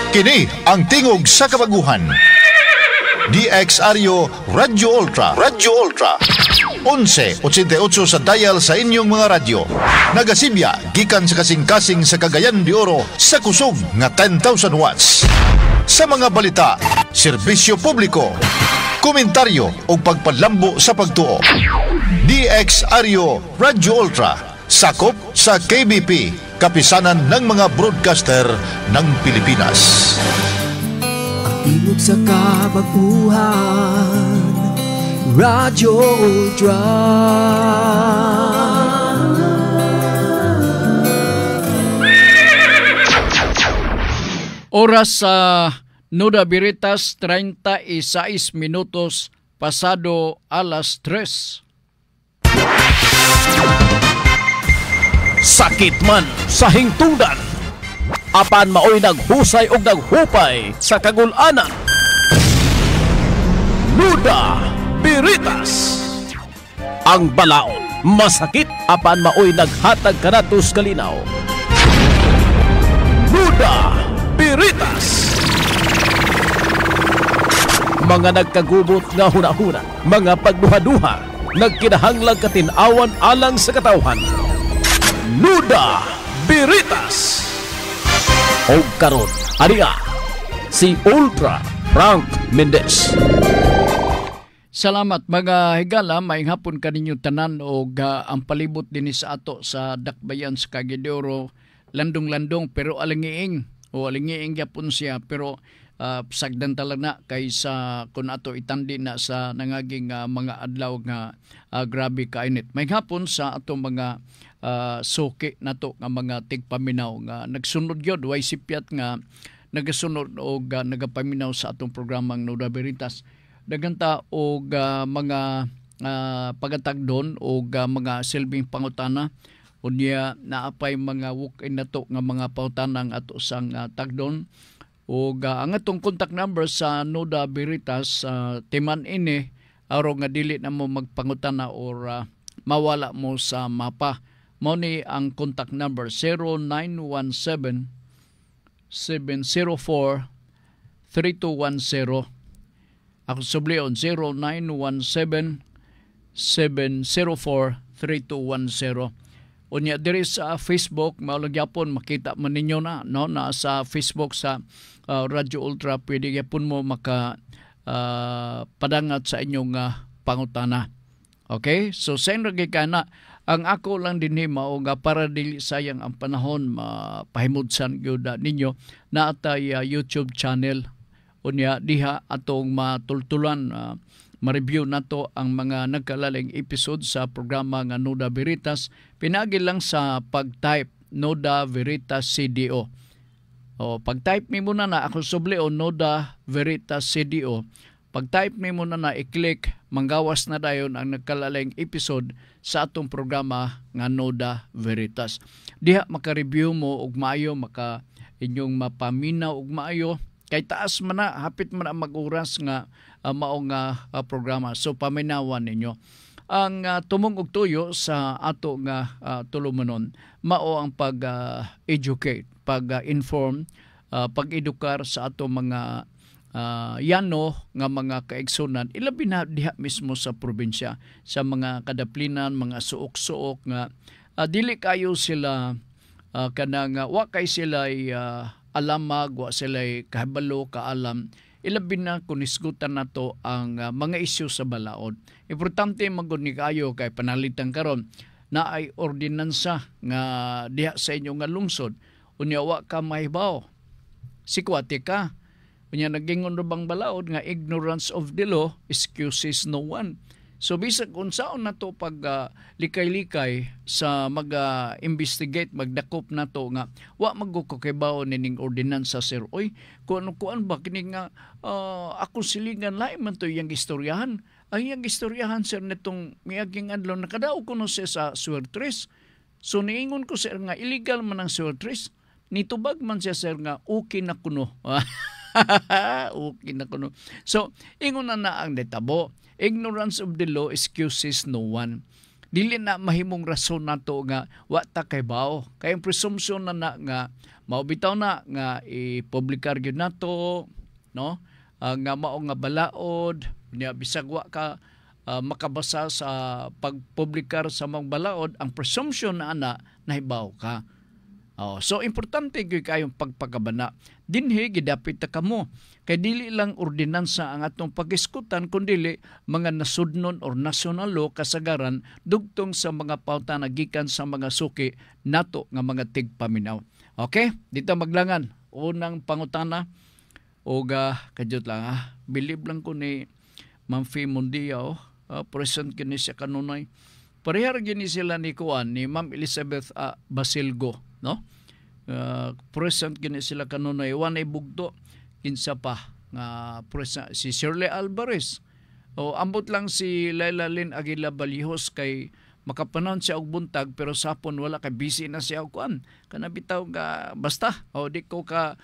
Kini ang tingog sa kabaguhan. DXRyo Radyo Ultra. Radyo Ultra. 1188 sa dial sa inyong mga radyo. Nagasibya gikan sa kasing-kasing sa Cagayan de Oro sa kusog nga 10,000 watts. Sa mga balita, serbisyo publiko, komentaryo o pagpalambo sa pagtuo. DXRyo Radyo Ultra. Sakop sa KBP, kapisanan ng mga broadcaster ng Pilipinas. Tingog sa kabaguhan, Radyo Ultra. Oras sa Nuda Veritas, 36 minutos pasado alas 3. Sakit man sa hingtungdan, apan maoy naghusay og naghupay sa kagul-anan. Nuda Veritas. Ang balaod masakit apan maoy naghatag kanatos kalinaw. Nuda Veritas. Mga nagkagubot nga hunahuna, mga pagduha-duha, nagkinahanglang katinawan alang sa katawhan. Nuda Veritas. O karon, ariya, si Ultra Frank Mendez. Salamat mga higala, maayong hapon kaninyo tanan o ang palibot din sa ato sa Dakbayan sa Cagayan de Oro. Landong-landong pero alingiing yapon siya pero sagdan talaga kaysa kung ato itandi na sa nangaging mga adlaw nga grabe kainit. Maayong hapon sa ato mga suki nato nga mga tigpaminaw nga nagsunod yun, way sipyat nga nagasunod o nagapaminaw sa atong programang Nuda Veritas. Daganta o mga pagatagdon o mga silbing pangutana unya naapay mga walk-in nato nga mga pautanang ato sang tagdon o ang atong contact number sa Nuda Veritas timan ini araw nga dili na mo magpangutana or mawala mo sa mapa. Mo ni ang contact number 0917-704-3210. Ako sublion 0917-704-3210. Unya diri sa Facebook, maulagyapon makita man ninyo na no na sa Facebook sa Radyo Ultra, pwede gyapon mo maka padangat sa inyong pangutana. Okay? So sa inyo kana ang ako lang din mao nga para dili sayang ang panahon mapahimudsan gyud ninyo na atay YouTube channel unya diha atong matultulan ma-review nato ang mga nagkalaling episode sa programa nga Nuda Veritas. Pinagi lang sa pag-type Nuda Veritas CDO. O pag-type mi muna na ako subli o Nuda Veritas CDO. Pag-type mi muna na i-click, manggawas na dayon ang nagkalaling episode sa atong programa nga Nuda Veritas. Diha maka-review mo og maayo, maka inyong mapaminaw og maayo. Kay taas man na, hapit man ang mag-oras nga mao nga programa. So paminawan ninyo. Ang tumong og tuyo sa ato nga tulumanon, mao ang pag-educate, pag-inform, pag-edukar sa ato mga yano nga mga kaigsunan ilabi na diha mismo sa probinsya sa mga kadaplinan, mga suok-suok nga dili kayo sila kanang wa kay sila alamag, wa sila kahibalo kaalam. Ilabi na kung isgutan nato ang mga isyu sa balaod. Importante magud ni kayo kay panalitan karon na ay ordinansa nga diha sa inyo nga lungsod unya wa ka mahibaw sikwate ka. Kanya nagingon bang balaod nga ignorance of the law excuses no one. So bisag unsaon nato pag likay-likay sa mag-investigate, magdakop nato nga wa magkukibaw nining ordinansa sir. Oy, kuan ba kini nga ako silingan lain man to yang istoryahan. Ang yang istoryahan sir netong miaging adlaw nakadaog kuno siya sa Suertres. So niingon ko sir nga illegal man ang Suertres. Nitubag man siya sir nga okay na kuno. Okay na kuno. So, ingon na ang detabo. Ignorance of the law excuses no one. dili na mahimong rason nato nga wa ta kay bao. Kay ang presumption na nga maubitaw na nga ipublikar gyud nato, no? Nga mao nga balaod, nya bisag wa ka makabasa sa pagpublikar sa mga balaod, ang presumption na nahibaw ka. So importante gyud kayong pagpakabana. Dinhi gidapit ta kamo kay dili lang ordinansa ang atong pag-iskutan kundi mga nasudnon or national law kasagaran dugtong sa mga pauta na gikan sa mga suki nato nga mga tigpaminaw. Okay? Dito maglangan. Unang pangutana o kadyot lang bilib lang ko ni Ma'am Fee Mundiao, present kini siya kanunay. Parehar gini sila ni Kuan ni Ma'am Elizabeth Basilgo, no? Present gini sila kanunay wanay bugto kinsa pa nga present si Shirley Alvarez. O ambot lang si Laila Lynn Aguila Balihos kay makapanon siya og buntag pero sapon wala kay busy na siya og kuan. Kana bitaw ka basta o di ko ka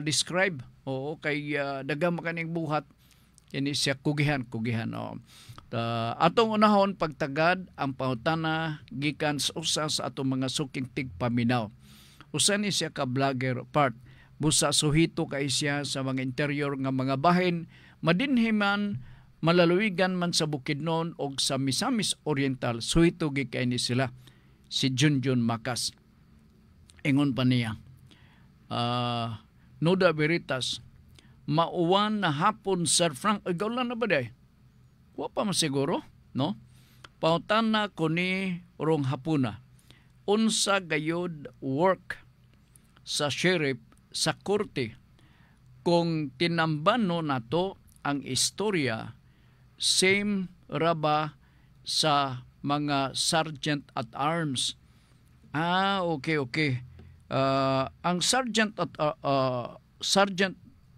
describe o kay daghang makaning buhat kini siya kugihan o. Atong unahon pagtagad ang pangutana gikan sa usa sa atong mga suking tigpaminaw. Usa ni siya ka vlogger part. Busa suhito kay siya sa mga interior nga mga bahin, madinhiman, malaluigan man sa Bukidnon o sa Misamis Oriental, suhito gikay ni sila. Si Junjun Makas. Ingon pa niya, Nuda Veritas, mauwan na hapon Sir Frank, ikaw lang na ba day? Wa pa masiguro, no? Pautan na ko ni rong hapuna. Unsa gayod work sa sheriff sa korte kung tinambano nato ang istorya same raba sa mga sergeant at arms. Okay. Ang sergeant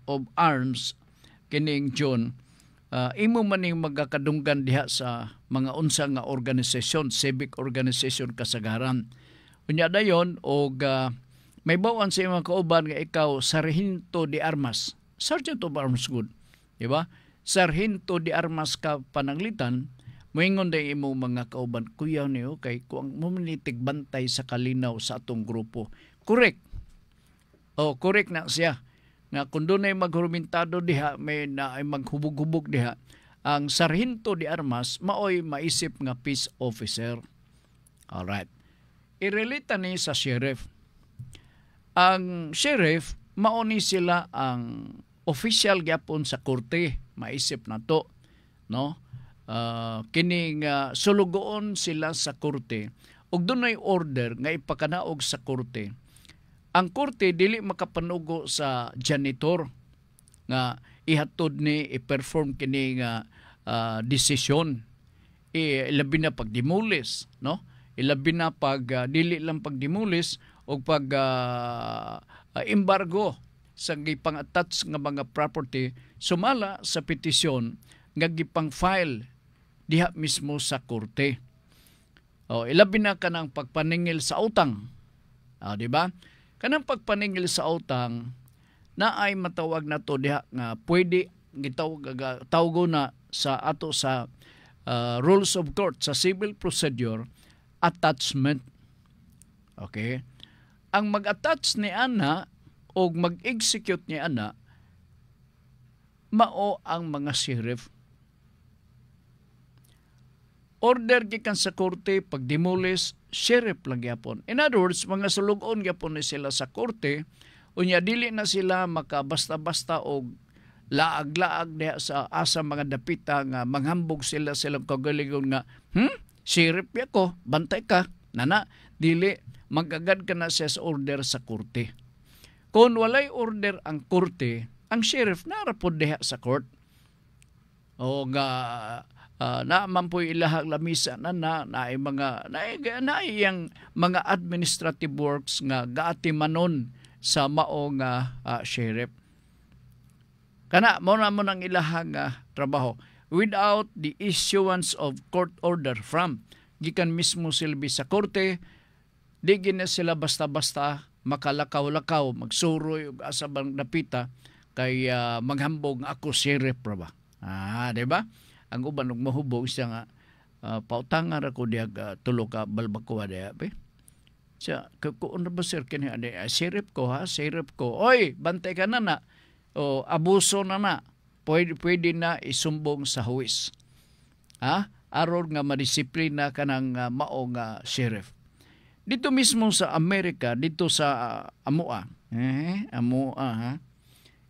of arms kining John imo maning magakadunggan diha sa mga unsa nga organisasyon, civic organization kasagaran. Unya dayon og may bawan sa imong kauban nga ikaw sargento de armas. Sergeant of arms good, di ba? Sargento de armas ka pananglitan, moingon day imo mga kauban, kuya niyo kay kuang muminitig bantay sa kalinaw sa atong grupo. Correct. Correct na siya. Nga kung doon ay maghurumintado diha, may na ay maghubog-hubog diha, ang sargento de armas maoy maisip nga peace officer. Alright. Irelita ni sa sheriff. Ang sheriff, mauni sila ang official gyapon sa korte, maisip na to, no? Kining sulugoon sila sa korte ug dunay order nga ipakanaog sa korte. Ang korte dili makapanugo sa janitor nga ihatod ni i-perform kini nga desisyon. Ilabi na pag demolis, no? Ilabi na pag dili lang pag demolis o pag embargo sa gipang-attach nga mga property sumala sa petisyon nga gipang-file diha mismo sa korte. Ilabi na kanang pagpaningil sa utang. Di ba? Kanang pagpaningil sa utang na ay matawag na to diha nga pwede gitawgo na sa ato sa rules of court sa civil procedure attachment. Okay? Ang mag-attach ni ana o mag-execute ni ana mao ang mga sheriff. Order gikan sa korte pag demolis sheriff lang gyapon. In other words, mga sulugon gyapon ni sila sa korte unya dili na sila makabasta-basta og laag-laag diha sa asa mga dapita nga manghambog sila silang kagalingon nga sheriff ya ko, bantay ka nana, dili magagad ka na siya sa order sa korte. Kung walay order ang korte, ang sheriff narapod diha sa court. O nga naaman po ilahag lamisa na iyang mga administrative works nga gaatimanon sa mao nga sheriff. Kana mo na mo nang ilahang trabaho without the issuance of court order from gikan mismo silbi sa korte. Di gina sila basta-basta makalakaw-lakaw, magsuroy ug asa bang dapita kay maghambog ako sheriff ra ba. Di ba? Ang uban og mahubog siya nga pautangan ako diag tulo ka balbakuha diya be. Siya kuon na ba sir kini ade sirip ko ha, sirip ko. Oy, bantay ka na. O abuso na. Pwede na isumbong sa huwis. Ha? Aron nga madisiplina kanang mao nga sheriff. Dito mismo sa Amerika, dito sa Amua. Amua ha.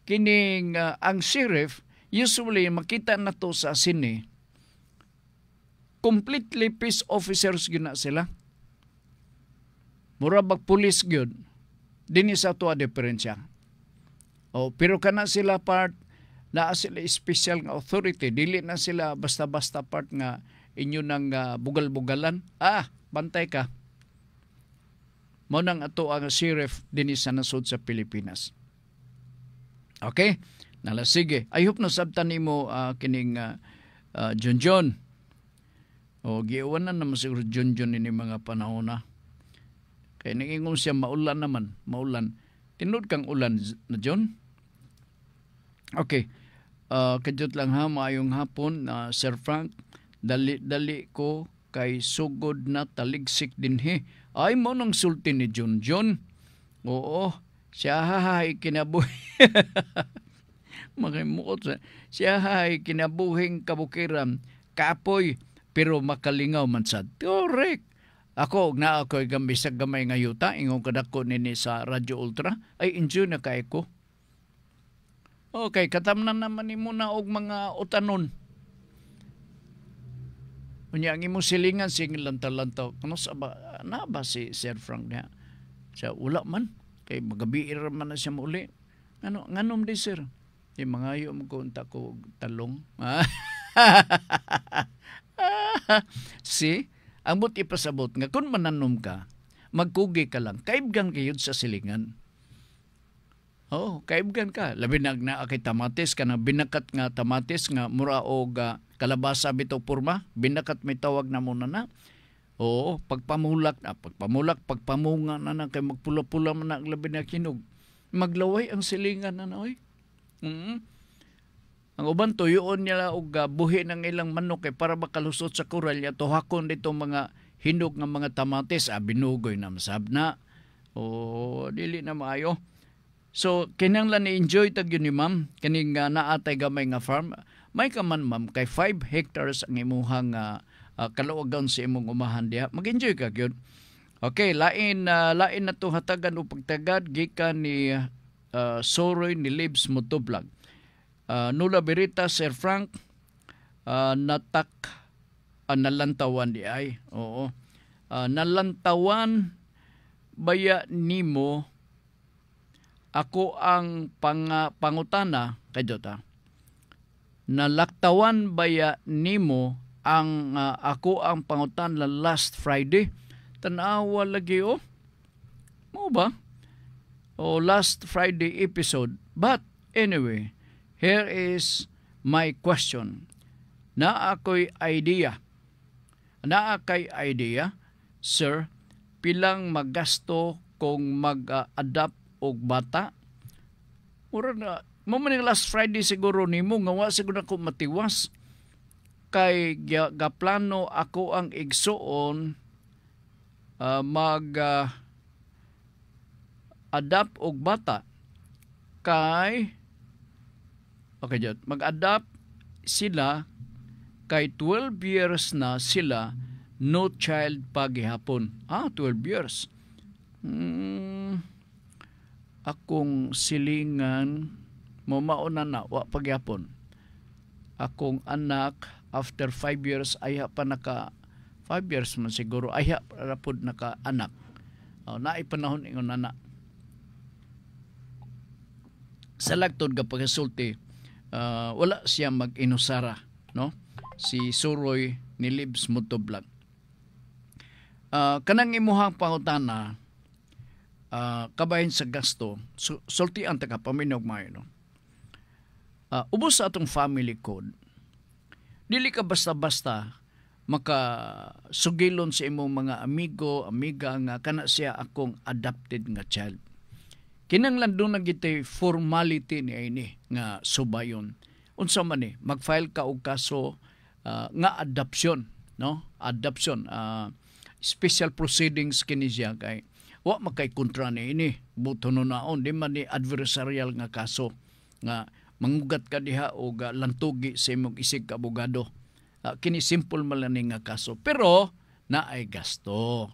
Kining ang sheriff usually makita na to sa sine. Completely peace officers gyud na sila. Mura bag police gyud. Dinhi sa to a diferensya. Pero kana sila part na sila special nga authority, dili na sila basta-basta part nga inyo nang bugal-bugalan. Bantay ka. Mao nang ato ang sheriff dinhi sa nasod sa Pilipinas. Okay? Nala sige. I hope na sabtan nimo kining John. Giiwanan naman siguro John ini mga panahon na. Kaya nangingong siya maulan naman. Maulan. Tinod kang ulan na John? Okay. Kadyot lang ha, maayong hapon, Sir Frank. Dali ko kay sugod na taligsik din he. Ay mo nang sulti ni John. Oo. Siya hay kinabuhi. Makimukot siya. Siya hay kinabuhing kabukiram. Kapoy. Pero makalingaw man sad. Correct. Ako gambisag gamay nga yuta, ingong kadako nini sa Radyo Ultra, ay enjoy na kay ko. Okay, katamnan naman ni muna og mga utanon. Unya ang imong silingan sing lantaw-lantaw. Ano sa ba na ba si Sir Frank niya? Sa ula man kay magabiir man na siya muli. Nganom di sir? Di mangayo mo ko unta ko talong. See? Ang buti ipasabot nga kung mananom ka, magkugi ka lang, kaibgan kayo sa silingan. Kaibgan ka. Labi na kay tamatis ka na binakat nga tamatis nga mura o kalabasa bitaw purma, binakat may tawag na muna na. Pagpamulak, pagpamunga na kay magpula-pula man na labi na kinog. Maglaway ang silingan na oy. Ang uban tuyoon nila og buhi ng ilang manok para makalusot sa kural ya tuhakon dito mga hinog nga mga tamatis binugoy na masab na. Dili na maayo. So kinahanglan ni enjoy tag yun ni ma'am kaning naatay gamay nga farm. May ka man ma'am kay 5 hectares ang imuhang kaluwagan sa imong umahan diha. Mag-enjoy ka gyud. Okay, lain na to hatagan o pagtagad gikan ni Soroy ni Libs Motovlog. Nula Berita, Sir Frank, nalantawan di ay. Oo. Nalantawan baya nimo ako ang pangutana kadto ta. Nalaktawan baya nimo ang ako ang pangutana last Friday. Tanawa lagi Mo ba? Last Friday episode. But anyway, here is my question. Naakay idea, sir, pilang magasto kung mag-adapt og bata? Mura na, maman last Friday siguro nimo nga wa siguro ako matiwas. Kay gaplano ako ang igsuon mag-adapt og bata. Kay mag-adapt sila kay 12 years na sila, no child pa gihapon. 12 years. Akong silingan, mauna na, wa pa gihapon. Akong anak, after 5 years, aya pa 5 years man siguro, aya pa po naka-anak. Naipanahon ingon anak. Sa lagtod ka pagkasulti, wala siya mag-inusara, no? Si Soroy ni Libs Motovlog. Kanang imuhang pangutana, kabahin sa gasto, sulti ang tagapaminog mayo, no? Ubos sa atong family code, dili ka basta-basta makasugilon sa imong mga amigo, amiga nga kana siya akong adopted nga child. Kinanglan doon na gitay formality ni ini nga subayon. Unsa man mag-file ka og kaso nga adoption. no? Adoption, special proceedings kini siya kay wa makay kontra ni ini buto no naon di man ni adversarial nga kaso nga mangugat ka diha o lantugi sa imong isig ka abogado. Kini simple man lang nga kaso pero naay gasto.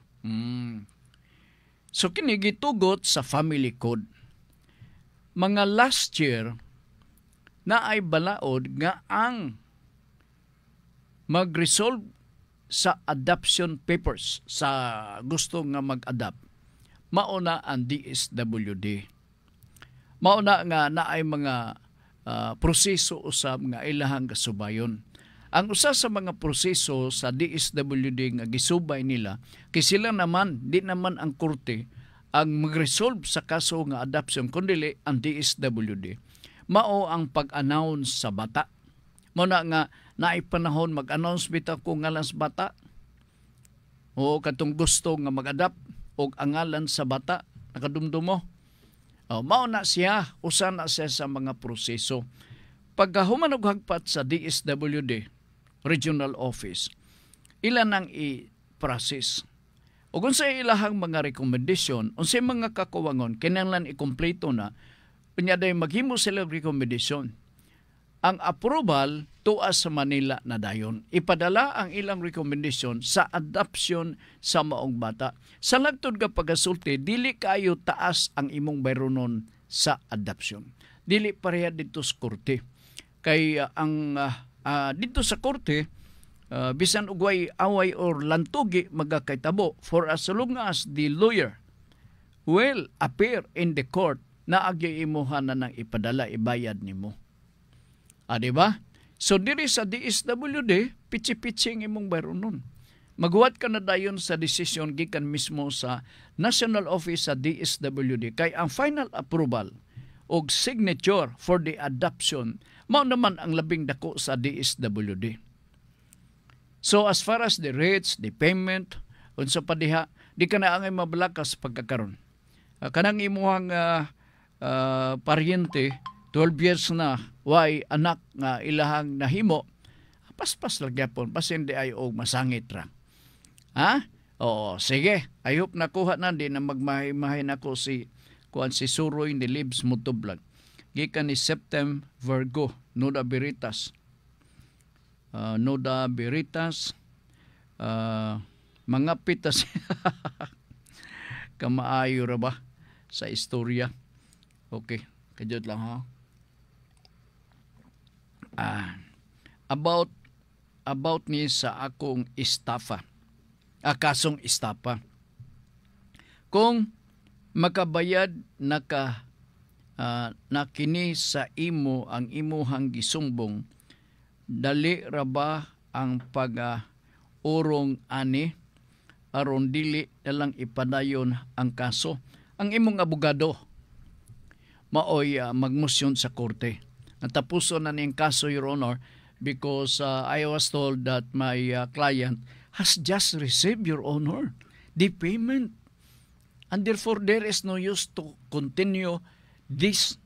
So kini gitugot sa family code. Mga last year naay balaod nga ang mag-resolve sa adoption papers sa gusto nga mag-adopt mauna ang DSWD. Mauna nga naay mga proseso usab nga ilahang kasubayon. Ang usa sa mga proseso sa DSWD nga gisubay nila kay sila naman di naman ang korte ang mag-resolve sa kaso nga adoption kundi ang DSWD. Mao ang pag-announce sa bata. Mao na nga naay panahon mag-announce bitaw ko ngalan sa bata o katong gusto nga mag-adopt o ang ngalan sa bata nakadumdum mo. Mao na siya, usa na siya sa mga proseso. Pagka human og hagpat sa DSWD Regional Office, ilan ang i-process. O kung sa ilahang mga recommendation, unsay mga kakuwangon, kinahanglan ikumpleto na, unya day maghimo sila recommendation. Ang approval tuas sa Manila na dayon. Ipadala ang ilang recommendation sa adoption sa maong bata. Sa lagtod ka pagasulti, dili kayo taas ang imong bayronon sa adoption. Dili pareha dito sa korte. Kay dito sa korte, bisan ugway away or lantugi magakaitabo for as long as the lawyer will appear in the court na agyiimuhan na ng ipadala, ibayad nimo. Diba? So diri sa DSWD, pitsi-pitsi imong bayronon. Maghuwat ka na dayon sa desisyon gikan mismo sa National Office sa DSWD kay ang final approval og signature for the adoption mao naman ang labing dako sa DSWD. So as far as the rates, the payment, unsa pa diha, di ka na angay mabalakas pagkakaron. Kanang imuhang paryente 12 years na way anak nga ilahang nahimo, paspas lang gyapon, pasin di ay og masangit ra. Ha? Oo, sige. I hope nakuha na di na magmahay-mahay nako si Suroy ni Libs Mutublag. Gikan ni Septem Virgo, Noda Veritas. Mga pitas kamaayo ra ba sa istorya? Okay, kajud lang ha. About ni sa akong estafa. Kasong estafa. Kung makabayad na kini sa imo ang imuhang gisumbong, dali ra ba ang urong ani aron dili nalang ipadayon ang kaso? Ang imong abogado maoy magmosyon sa korte. Natapuson na niyang kaso, Your Honor, because I was told that my client has just received, Your Honor, the payment. And therefore, there is no use to continue this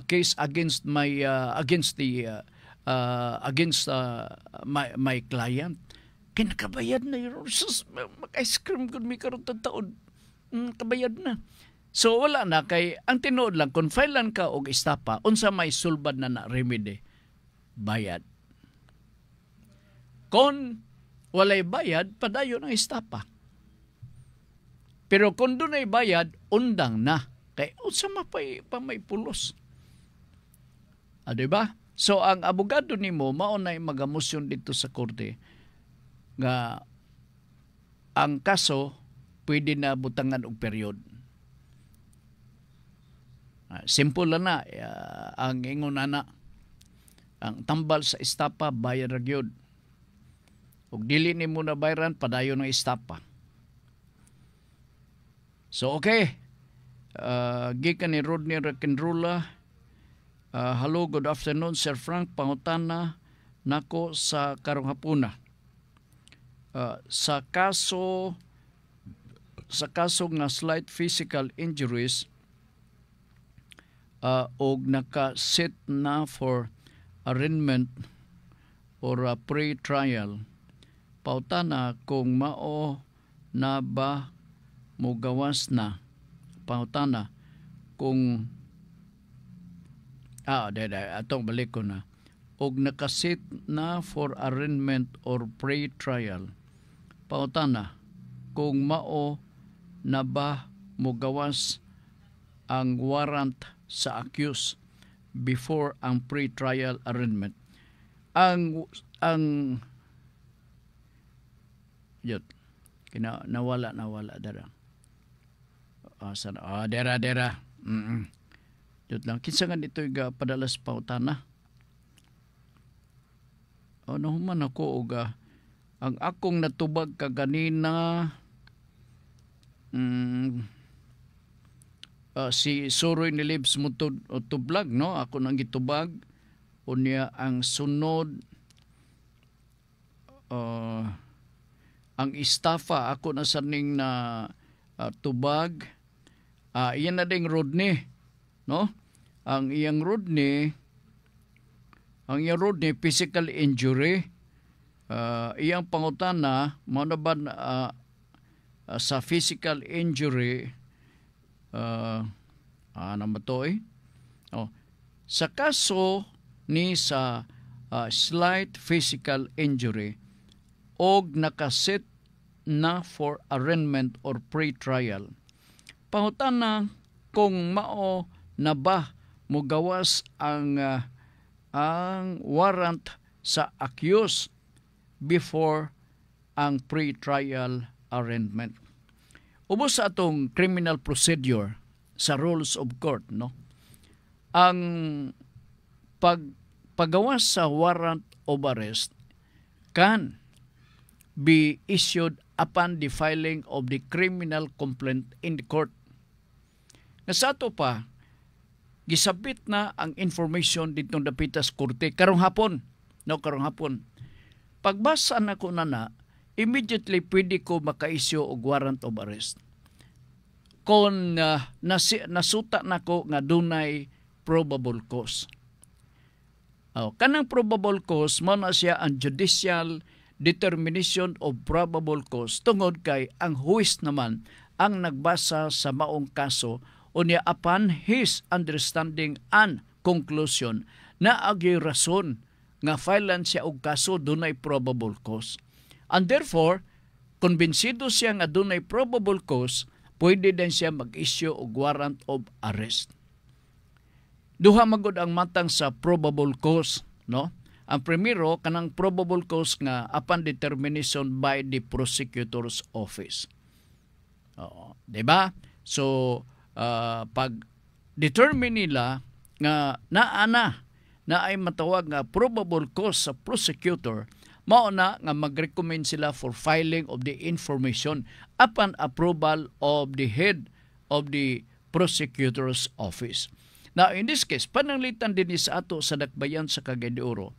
case against my client. Kinakabayad na, Your Honor. Mag-ice cream kung may karoon taon. Kabayad na. So wala na kay ang tinuod lang kung filean ka og estapa unsa may sulbad na remedy, bayad. Kung walay bayad, padayon ang estapa. Pero kung dunay bayad, undang na kay unsa pa may pulos. Diba? So ang abogado nimo mao nay magamosyon dito sa korte nga ang kaso pwede na butangan og period. Simple lang na. Ang ingon na ang tambal sa estapa, bayad ra gyud. Ug dili ni mo na bayaran, padayon ng estapa. So, okay. Gikan ni Rodney Rakenrula. Hello, good afternoon, Sir Frank. Pangutana nako sa karong hapuna. Sa kaso nga slight physical injuries, og naka-set na for arraignment or a pre-trial, Pautana kung mao na ba mo gawas na. Pautana kung atong balik ko na. Og nakasit na for arraignment or pre-trial. Pautana kung mao na ba mo gawas ang warrant sa accused before ang pre-trial arraignment. Ang yun, nawala dara. Dera. Yun lang. Kinsa nga dito yung padalas pautana. Ano man ako uga ang akong natubag kaganina si Soroy ni Libs mo tublag, no? Ako nang gitubag. Unya ang sunod ang istafa ako na saning na tubag. Iyan na ding Rodney, no? Ang iyang Rodney physical injury. Iyang pangutana mao na ba sa physical injury sa kaso ni sa slight physical injury og nakasit na for arraignment or pre-trial. Pangutana kung mao na ba mo gawas ang warrant sa accused before ang pre-trial arraignment. Ubos sa atong criminal procedure sa rules of court, no? Ang paggawas sa warrant of arrest can be issued upon the filing of the criminal complaint in the court. Nasato pa, gisabit na ang information dito dapitas korte karong hapon. Pagbasa na ko na, immediately pwede ko maka-issue og warrant of arrest. Kung nasuta na ko nga dunay probable cause. Kanang probable cause, mo na siya ang judicial determination of probable cause tungod kay ang huwis naman ang nagbasa sa maong kaso unya upon his understanding and conclusion na agi rason nga filean siya og kaso dunay probable cause. And therefore, konbensido siya nga dunay probable cause, pwede din siya mag-issue og warrant of arrest. Duha magud ang matang sa probable cause, no? Ang primero kanang probable cause nga upon determination by the prosecutor's office. Di ba? So pag determine nila nga na ay matawag nga probable cause sa prosecutor, mao na nga mag-recommend sila for filing of the information upon approval of the head of the prosecutor's office. Now, in this case, pananglitan din sa ato sa dakbayan sa Cagayan de Oro,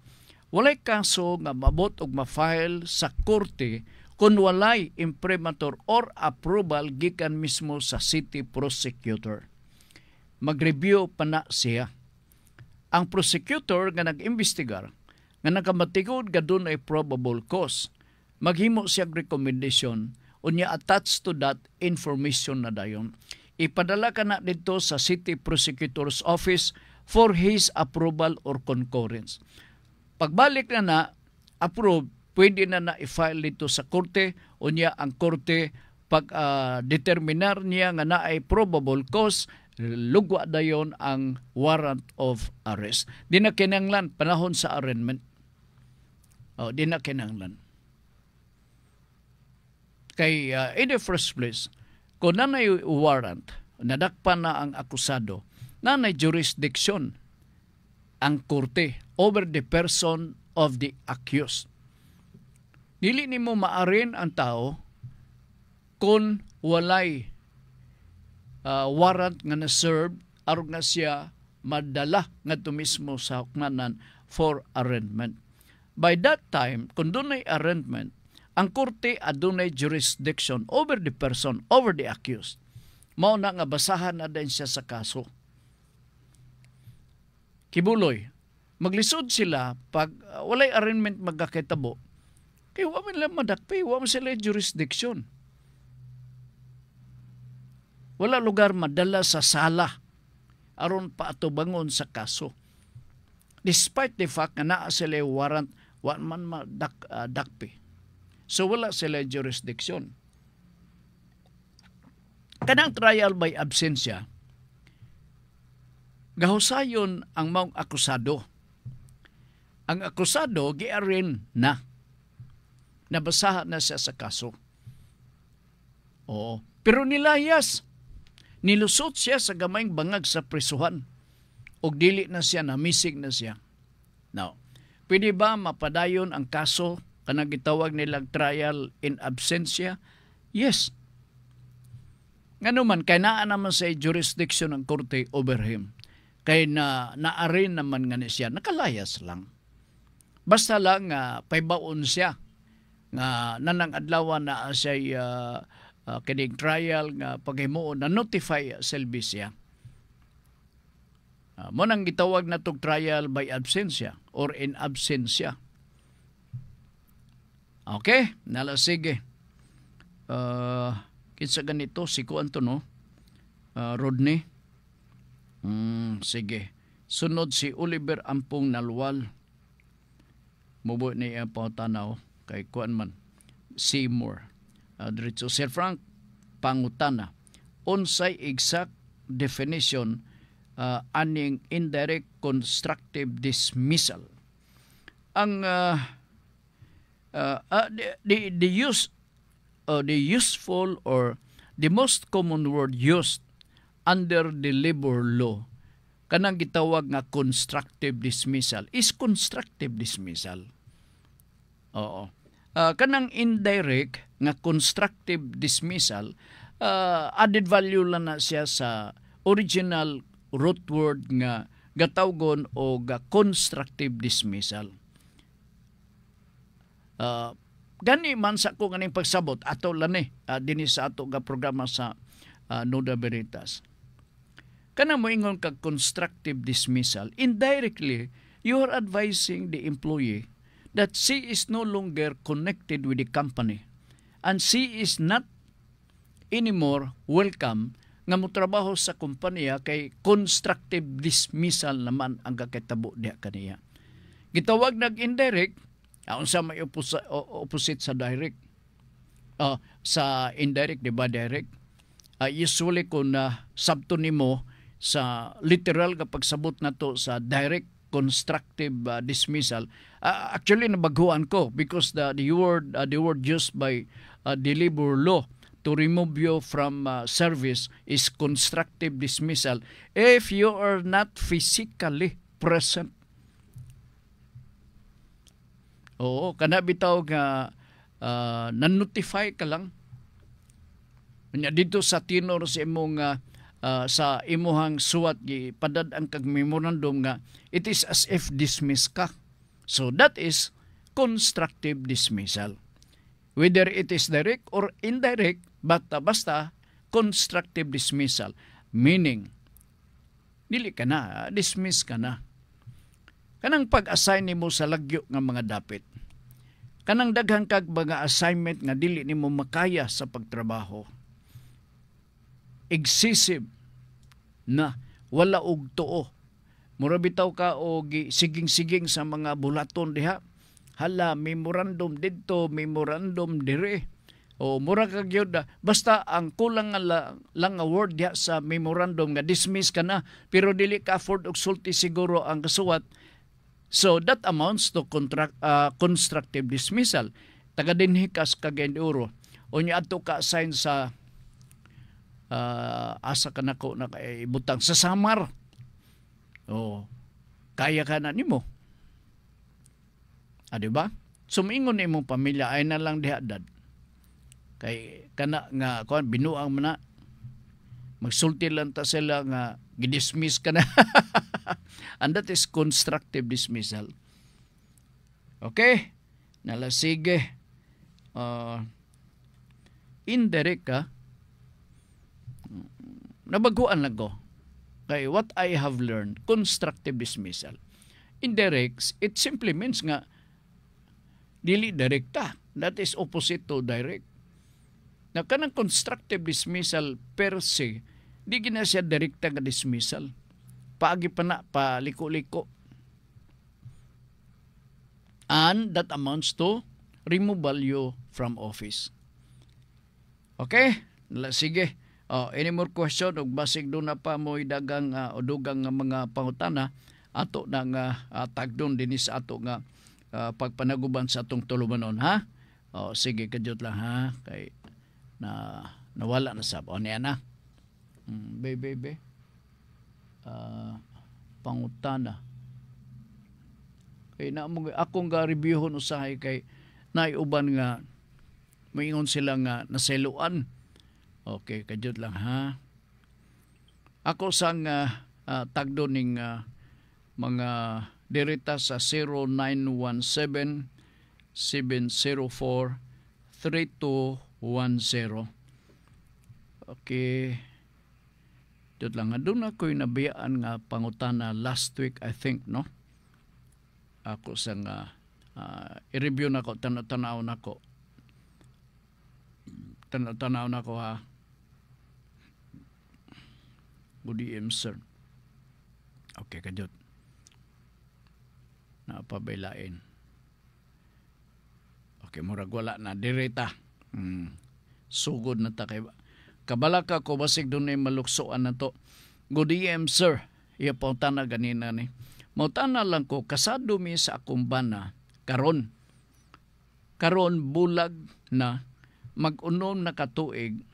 walay kaso nga mabot og ma-file sa korte kung walay imprimatur or approval gikan mismo sa city prosecutor. Mag-review pa na siya. Ang prosecutor nga nag-imbestigar nga nakamatikod ga dunay probable cause, maghimo siya recommendation unya attached to that information na dayon. Ipadala ka na dito sa city prosecutor's office for his approval or concurrence. Pagbalik na approve, pwede na i-file dito sa korte unya ang korte pag determinar niya nga naay probable cause, lugwa dayon ang warrant of arrest. Di na kinanglan panahon sa arraignment. Di na kinanglan. Kay in the first place, kung nanay warrant, nadakpan na ang akusado, nanay jurisdiction ang korte over the person of the accused. Dili nimo maarin ang tao kung walay warrant nga na-serve aron nga siya madala nga mismo sa hukmanan for arraignment. By that time, kung dunay arraignment, ang korte adunay jurisdiction over the person, over the accused. Mao na nga basahan na din siya sa kaso. Kibuloy, maglisod sila pag walay arraignment magkakitabo, Kaya wa man lang madakpi, wa man sila jurisdiction. Wala lugar madala sa sala aron paatubangon sa kaso. Despite the fact na naa sila warrant, wa man dakpi. So wala sila jurisdiction. Kanang trial by absensya, gahusayon ang maong akusado. Ang akusado, giarin na. Nabasahan na siya sa kaso. Oo. Pero nilayas. Nilusot siya sa gamayng bangag sa prisuhan. O dili na siya, namisig na siya. Now, pwede ba mapadayon ang kaso kanang gitawag nilang trial in absentia? Yes. Ngano man, kay naa naman sa jurisdiction ng korte over him. Kay naarin naman nga siya, nakalayas lang. Basta lang paibaon siya nga nanang adlaw na siya kining trial nga paghimuon na notify selbi siya. Mo nang gitawag na tog trial by absentia or in absentia. Okay, nala sige. Kinsa ganito si kuan to no? Rodney. Sige. Sunod si Oliver Ampong Nalwal. Mubo ni pangutanaw kay kuan man Seymour. Diretso Sir Frank pangutana. Unsay exact definition aning indirect constructive dismissal? Ang the useful or the most common word used under the labor law kanang gitawag nga constructive dismissal is constructive dismissal. Oo. Kanang indirect nga constructive dismissal, added value lang na siya sa original root word nga gatawgon o constructive dismissal. Gani man sa ko ganing pagsabot ato lani dinhi sa ato nga programa sa Nuda Veritas. Kana mo ingon kag constructive dismissal, indirectly you are advising the employee that she is no longer connected with the company and she is not anymore welcome nga motrabaho sa kompanya kay constructive dismissal naman ang kakitabo diha kaniya. Gitawag nag indirect unsa may opposite sa direct. Sa indirect di ba direct? Usually kung sabto nimo sa literal nga pagsabot nato sa direct constructive dismissal, actually nabaguhan ko because the word used by the labor law to remove you from service is constructive dismissal if you are not physically present. Oo, kana bitaw nga nan-notify ka lang. Dito sa tinor sa imong sa imuhang suwat padad ang kag memorandum nga it is as if dismiss ka. So that is constructive dismissal. Whether it is direct or indirect, basta constructive dismissal. Meaning, dili ka na, dismiss ka na. Kanang pag-assign nimo sa lagyo nga mga dapit. Kanang daghang kag mga assignment nga dili nimo makaya sa pagtrabaho. Excessive na wala og tuo. Mura bitaw ka og siging-siging sa mga bulaton diha. Hala, memorandum dito, memorandum dire. O mura ka gyud basta ang kulang lang nga word diha sa memorandum nga dismiss ka na pero dili ka afford og sulti siguro ang kasuwat. So that amounts to constructive dismissal. Taga dinhi kas kag enduro. Unya adto ka assign sa asa ka nako na kay butang sa Samar. Kaya ka na nimo. Diba? Sumingon ni imong pamilya ay na lang diha dad. Kay kana nga kuan binuang man na. Magsulti lang ta sila nga gidismiss ka na. And that is constructive dismissal. Okay? Nalasige. Indirect ka. Nabaguan lang ko. Kay what I have learned, constructive dismissal. Indirect, it simply means nga dili direkta. That is opposite to direct. Na kanang constructive dismissal per se, di gina siya direkta nga dismissal. Paagi pa na, paliko-liko. And that amounts to removal you from office. Okay? Sige. Any more question? O basig doon na pa mo dagang o dugang nga mga pangutana, ato na nga tagdon din sa ato nga pagpanaguban sa atong tulumanon, ha? Sige, kadyot lang, ha? Kay nawala na sab. Niya na. Be. Pangutana. Kay akong ga-reviewon usahay kay naiuban nga maingon sila nga naseluan. Okay, kadyot lang, ha? Ako sang tagdo ning mga direta sa 0917-704-3210. Okay. Dito lang. Doon ako'y nabiyaan nga pangutana last week, I think, no? Ako sang i-review na ko, tanaw na ko. Tanaw na ko, ha? Good answer. Okay, kadot. Napabailain. Okay, murag wala na. Direta. Sugod na ta kay kabala ka ko basig doon ay maluksoan na to. Good AM, sir. Iya pautana ganina ni. Mautana lang ko, kasado mi sa akong bana, karon bulag na, mag-unom na katuig,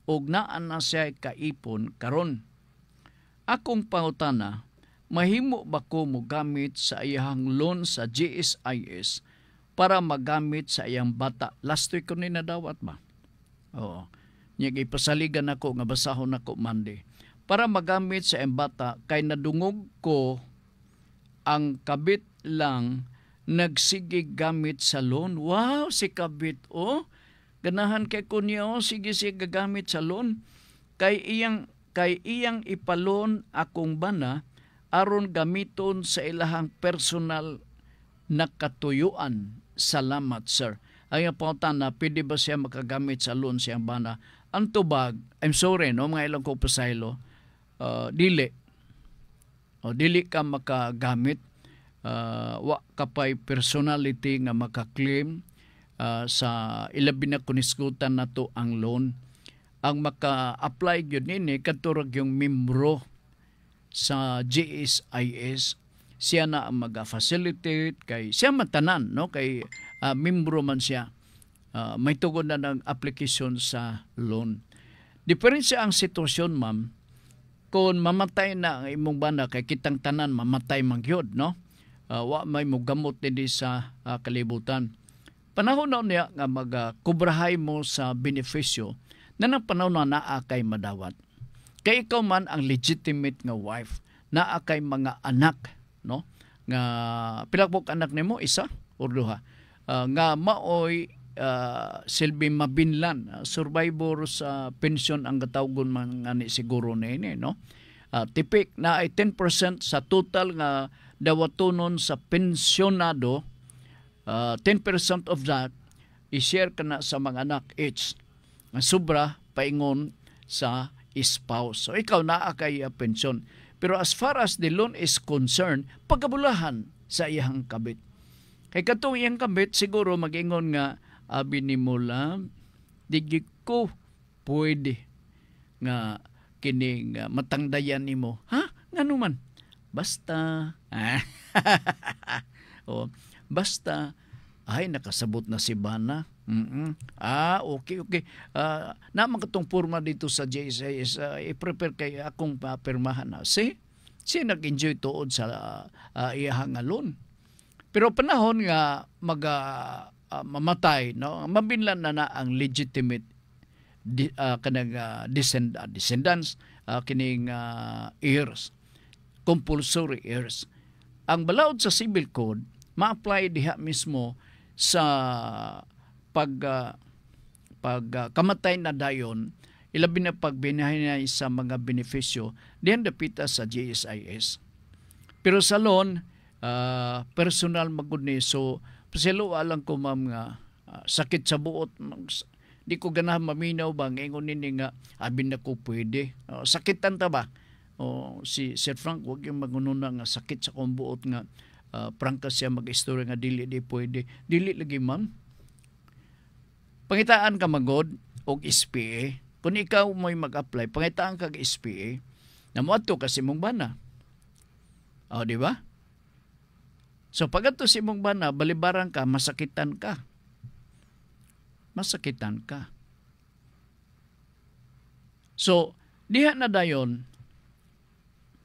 og naan na siya kaipon karon. Akong pautana, mahimo ba ko mogamit sa iyang loan sa GSIS para magamit sa iyang bata? Last week ko ni nadawat ba? Oo. Nyag ipasaligan ako nga basahon ako Monday. Para magamit sa iyang bata, kay nadungog ko ang kabit lang nagsige gamit sa loan. Wow, si kabit, ganahan kay ko niya, sige gagamit sa loan. Kay iyang ipalon akong bana, aron gamiton sa ilahang personal na katuyuan. Salamat, sir. Ay pautan na, pwede ba siya makagamit sa loan siyang bana? Ang tubag, I'm sorry, no, mga ilang ko pasaylo, dili ka makagamit, wa kapay personality nga makaklaim sa ilabi na kuniskutan na to ang loan. Ang maka-apply yun nini, katurag yung membro sa GSIS, siya na ang mag-facilitate, kay siya matanan, no? Kay membro man siya. May tugon na ng application sa loan. Diferensya ang sitwasyon, ma'am, kung mamatay na ang imong bana, kay kitang tanan mamatay mangyod, no? Wa may mogamot din sa kalibutan. Panahon na niya nga magkubrahay mo sa benepisyo na ng panahon na naa kay madawat. Kay ikaw man ang legitimate nga wife, naa kay mga anak, no? Nga pilakbok anak nimo, isa or duha, nga maoy silbi mabinlan, survivor sa pension ang katawgon man nga ni siguro nini, no? Tipik na ay 10% sa total nga dawatonon sa pensionado, 10% of that i-share ka na sa mga anak each. Ang sobra paingon sa spouse. So ikaw naa kay pension. Pero as far as the loan is concerned, pagkabulahan sa iyang kabit. Kay katong iyang kabit siguro mag-ingon nga abi ni mo lang, di ko pwede nga kining matangdayan nimo. Ha? Ngano man? Basta. Basta. Ay, nakasabot na si Bana. Okay. Naman katong forma dito sa JSIS, i-prepare kay akong papirmahan na. Siya nag-enjoy tuod sa iyahang loan. Pero panahon nga mamatay, no? Mabinlan na ang legitimate descendants, kining heirs, compulsory heirs. Ang balaod sa civil code, ma-apply diha mismo sa kamatay na dayon, ilabi na pagbinahinay sa mga benepisyo, diyan dapita sa GSIS. Pero sa loan, personal magud ni, so pasilo alang ko ma'am nga sakit sa buot. Di ko ganahan maminaw ba ngayon nini nga abin na ko pwede. Sakitan ta ba? Si Sir Frank wag yung magununa nga sakit sa kong buot nga prangka siya mag-istorya nga dili di pwede. Dili lagi ma'am. Pangitaan ka magod og SPA. Kung ikaw mo'y mag-apply, pangitaan ka SPA, na moadto ka si mong bana. Di ba? So pag ato si mong bana, balibaran ka, masakitan ka. Masakitan ka. So, diha na dayon,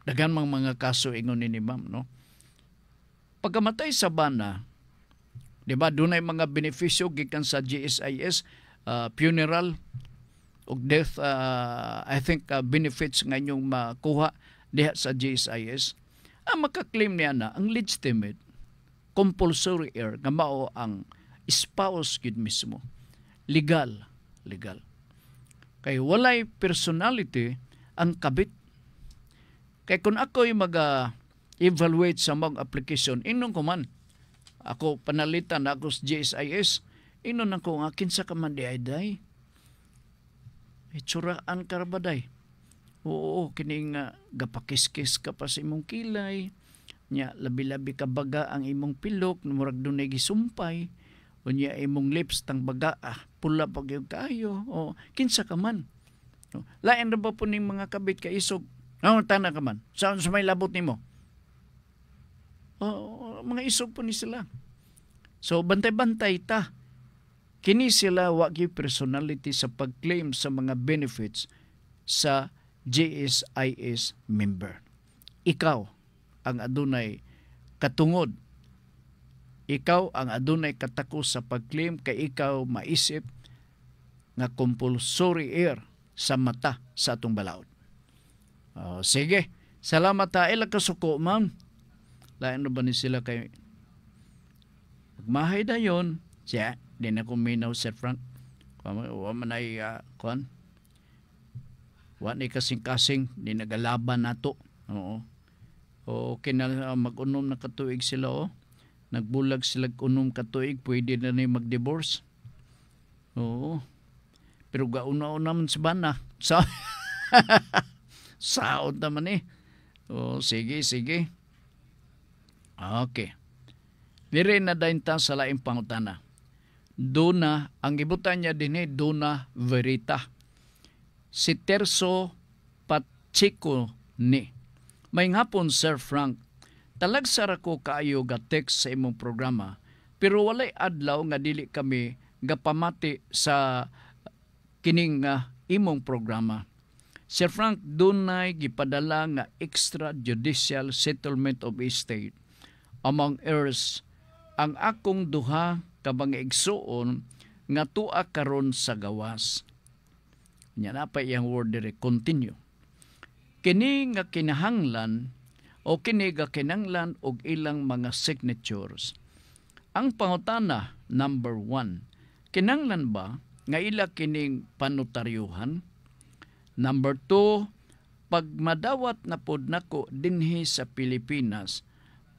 dagan mang mga kaso ingon ni ma'am, no? Pagkamatay sa bana, di ba, doon ay mga benepisyo gikan sa GSIS, funeral o death, I think benefits nga inyong makuha diha sa GSIS. Ang makaklaim niya na, ang legitimate, compulsory heir, nga mao ang spouse gid mismo. Legal. Kay walay personality ang kabit. Kay kung ako'y mag-evaluate sa mga application, inong ko man, ako panalitan na ako sa GSIS, inon ako nga kinsa ka man di ay day. Itsuraan ka ba day? Oo, kining gapakiskis ka pa sa imong kilay, nya labi-labi ka baga ang imong pilok, murag dunay gisumpay, unya imong lips tang baga, pula pag yung kayo, o kinsa ka man. Lain na ba po ning mga kabit ka isog? Tana ka man, sa may labot nimo? Mga isog po ni sila. So, bantay-bantay ta. Kini sila wagi personality sa pag-claim sa mga benefits sa GSIS member. Ikaw ang adunay katungod. Ikaw ang adunay katako sa pag-claim kay ikaw maisip nga compulsory heir sa mata sa atong balaod. Sige. Salamat ta. Ila kasuko, ma'am. Lain na ba ni sila kay magmahay na yun. Siya, di na kuminaw, Sir Frank. Wa man ay, kuhan. Wa na kasing-kasing, di nagalaban na to. Oo. O mag-unom na katuig sila, Nagbulag sila unom katuig, pwede na na mag-divorce. Oo. Pero gauna-una man sa bana. Saot naman eh. Sige. Okay. Diri na dahin ta sa laing pangutana. Duna, ang ibutan niya din Duna Verita. Si Terso Pacheco ni. May hapon, Sir Frank, talagsara ko kaayo ga text sa imong programa, pero walay adlaw nga dili kami gapamati sa kining imong programa. Sir Frank, dunay gipadala nga extrajudicial settlement of estate among heirs ang akong duha ka mga igsuon nga tuwa karon sa gawas. Nya na pa iyang word dire, continue. Kini nga kinahanglan o kini nga kinahanglan og ilang mga signatures. Ang pangutana, number 1, kinahanglan ba nga ila kining panotaryuhan? Number 2, pag madawat na pod nako dinhi sa Pilipinas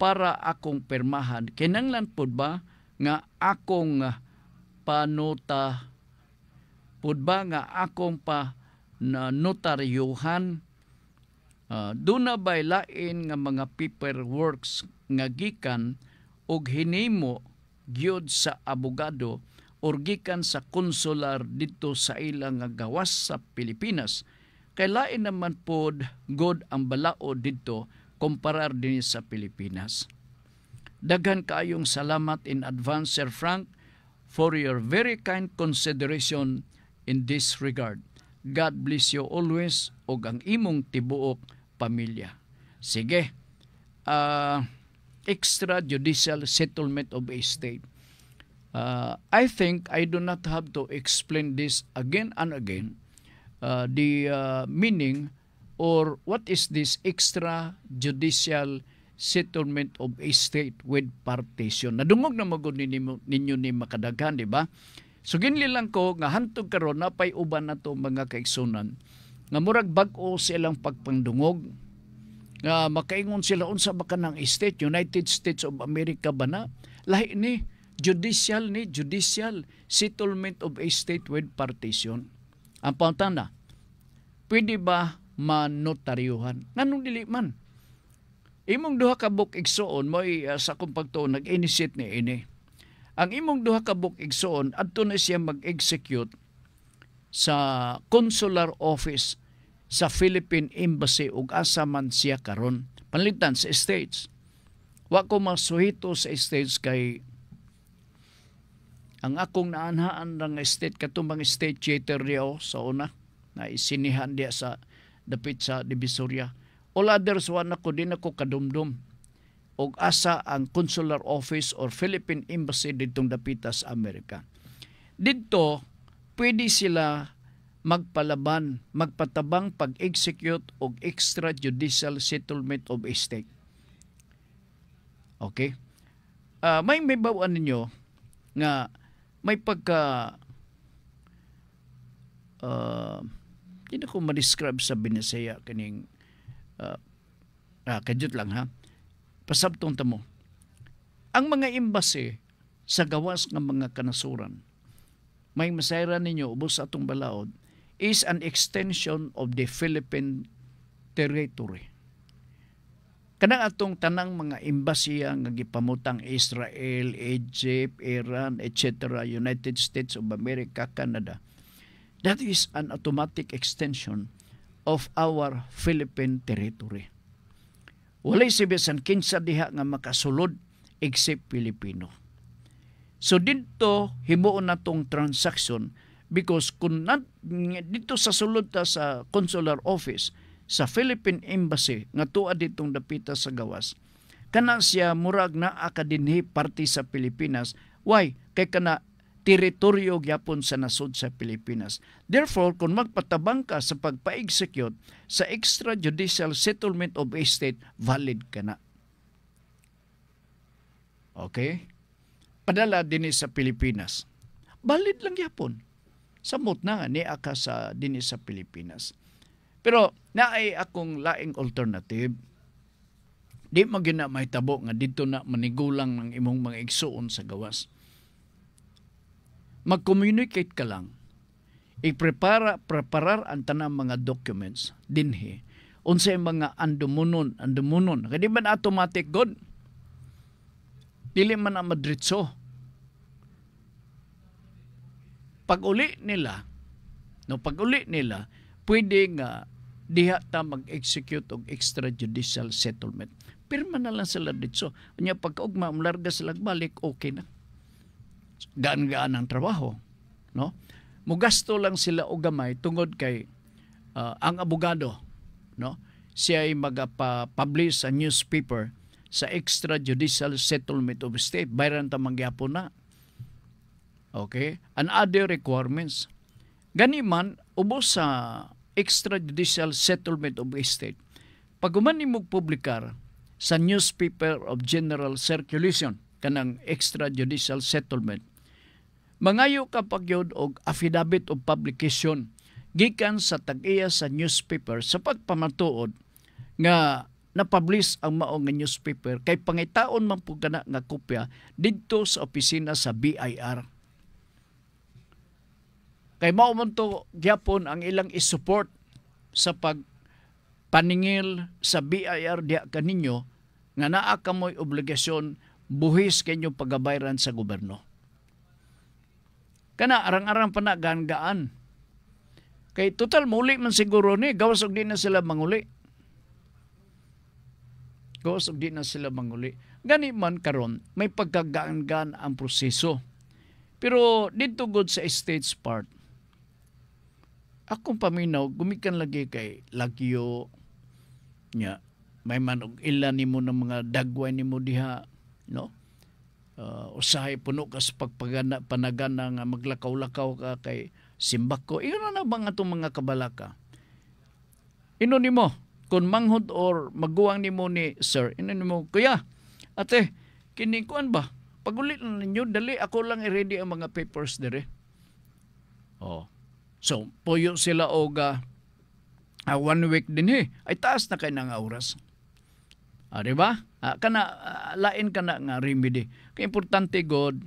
para akong permahan, kinahanglan pod ba nga akong panota pod ba nga akong pa na notaryuhan? Doon na ba'y lain nga mga paperworks nga gikan og hinimo gyud sa abogado or gikan sa konsular dito sa ilang nga gawas sa Pilipinas. Kay lain naman pod god ang balao dito komparar din sa Pilipinas. Daghan kaayong salamat in advance, Sir Frank, for your very kind consideration in this regard. God bless you always og ang imong tibuok pamilya. Sige. Extrajudicial settlement of estate. I think I do not have to explain this again and again. The meaning or what is this extrajudicial settlement of estate with partition? Nadungog na magod ninyo ni makadaghan, di ba? So ginli lang ko nga hantog karon napay uban na to mga kaigsunan nga murag bag-o silang pagpandungog nga makaingon sila unsa ba kanang estate, United States of America ba na? Lahi ni judicial settlement of estate with partition. Ang pangutana, pwede ba manotaryuhan? Nganong dili man? Imong duha ka buk igsuon mo sa akong pagtuon nag-initiate ni ini. Ang imong duha ka buk igsuon adto na siya mag-execute sa consular office sa Philippine Embassy ug asa man siya karon. Panlitan sa States. Wa ko masuhito sa States kay ang akong naanhaan ng state katumbang state theater diyo sa una na isinihan diya sa dapit sa Divisoria. All others wa na ko din ako kadumdum og asa ang consular office or Philippine Embassy ditong dapita sa Amerika. Dito pwede sila magpalaban, magpatabang pag-execute og extrajudicial settlement of estate. Okay? May bawaan ninyo nga may pagka hindi ko ma-describe sa Binisaya kaning kadyot lang ha. Pasabtong tamo. Ang mga embassy sa gawas ng mga kanasuran, may masayra ninyo ubos sa atong balaod, is an extension of the Philippine territory. Kanang atong tanang mga embasya nga gipamutang Israel, Egypt, Iran, etc., United States of America, Canada, that is an automatic extension of our Philippine territory. Walay sibisan kinsa diha nga makasulod except Filipino. So dito himuon natong transaction because kung dito sa sulod ta sa consular office sa Philippine Embassy nga tuwa ditong dapita sa gawas, kana siya murag na akadinhi parte sa Pilipinas. Why? Kay kana teritoryo gyapon sa nasod sa Pilipinas. Therefore, kung magpatabang ka sa pagpa-execute sa extrajudicial settlement of estate, valid ka na. Okay? Padala din sa Pilipinas. Valid lang gyapon. Samot na nga ni aka sa din sa Pilipinas. Pero naay akong laing alternative. Di magina may tabo nga dito na manigulang ng imong mga igsuon sa gawas. Mag-communicate ka lang. Preparar ang tanang mga documents dinhi. Unsay mga andumunon. Kaya di man automatic god. Dili man ang madritso. Pag-uli nila, pwede nga diha ta mag-execute og extrajudicial settlement. Pirma na lang sila dito. Kanya pagkaugma, larga sila balik, okay na. Gaan-gaan ang trabaho. No? Mugasto lang sila o gamay tungod kay ang abogado. No? Siya ay mag-publish sa newspaper sa extrajudicial settlement of estate. Bayran ta mangyapon na. Okay? And other requirements. Ganiman, ubos sa extrajudicial settlement of estate, pag umani mo publikar sa newspaper of general circulation, kanang extrajudicial settlement, mangayo ka pagyod og affidavit of publication gikan sa tag-iya sa newspaper sa pagpamatuod nga na-publish ang mao nga newspaper kay pangitaon man pud kana nga kopya didto sa opisina sa BIR. Kay mao man to gyapon ang ilang isupport sa pagpaningil sa BIR diha kaninyo nga naa ka mo'y obligasyon buhis kanyo pagabayran sa gobyerno. Kana arang-arang pa na gaan. Kay total muli man siguro ni gawas og di na sila manguli. Gani man karon may pagkagaan-gaan ang proseso. Pero dito gud sa states part, akong paminaw, gumikan lagi kay lagyo niya. May manog ilan nimo ng mga dagway nimo diha, no? Usahay puno ka sa panagana nga maglakaw-lakaw ka kay simbak ko. Iyon na ba nga itong mga kabalaka? Ino nimo, kung manghod or maguwang nimo ni sir, ino nimo, kuya, ate, kinikuan ba? Pagulit na ninyo, dali ako lang i-ready ang mga papers dire. Oh. So, puyo sila og 1 week din ay taas na kayo ng oras. Diba? Lain ka na nga remedy. Kaya importante, God,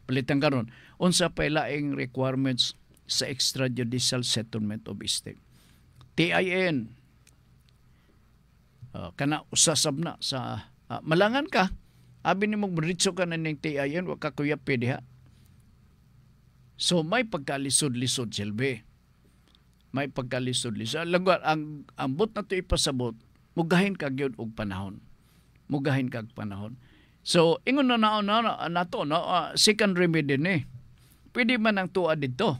palitan karon. Unsa pa laing requirements sa extrajudicial settlement of estate. TIN. Kana usasab na sa malangan ka. Abi nimo diretso ka na ning TIN, wa ka kuya pwede ha. So may pagkalisod-lisod silbi. May pagkalisod-lisod. Lagwat ang bot na to ipasabot, mugahin ka gyud og panahon. Mugahin kag panahon. So ingon na nato second remedy ni. Pwede man ang tuwa dito.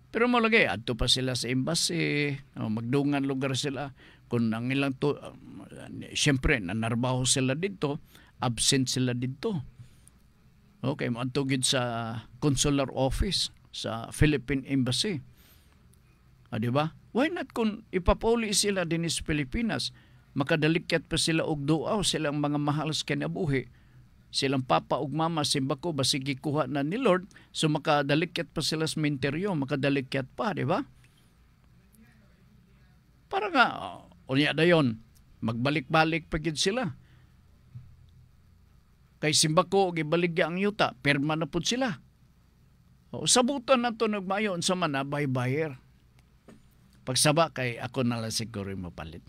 Pero mo lagi adto pa sila sa embassy, magdungan lugar sila kung ang ilang siyempre nanarbaho sila dito, absent sila dito. Okay, maantugid sa consular office sa Philippine Embassy. Di ba? Why not kung ipapuli sila din sa Pilipinas? Makadalikyat pa sila og duaw silang mga mahal sa kinabuhi. Silang papa ug mama simbako basig gikuha na ni Lord, so makadalikyat pa sila sa minteryo, makadalikyat pa, di ba? Para nga unya dayon, magbalik-balik pa gid sila. Kay simbako gibaligya ang yuta, perma na pud sila. Sabutan na to nagmayon sa mana bay-bayer. Pagsaba kay ako na lang siguro mapalit.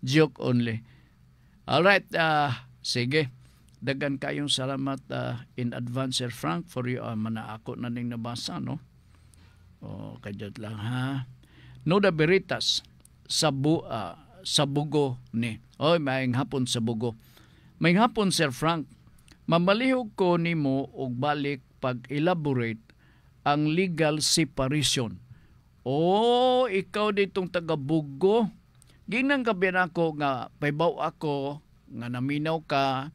Joke only. Alright, sige. Dagan kayong salamat in advance, Sir Frank, for you. Mana ako na ning nabasa, no? Kadyat lang, ha? Noda Veritas, sa bugo ni. Maayong hapon sa bugo. May hapon, Sir Frank. Mamalihog ko nimo og balik pag-elaborate ang legal separation. Ikaw ditong taga-bugo. Ginang gabi na ako nga paybaw ako nga naminaw ka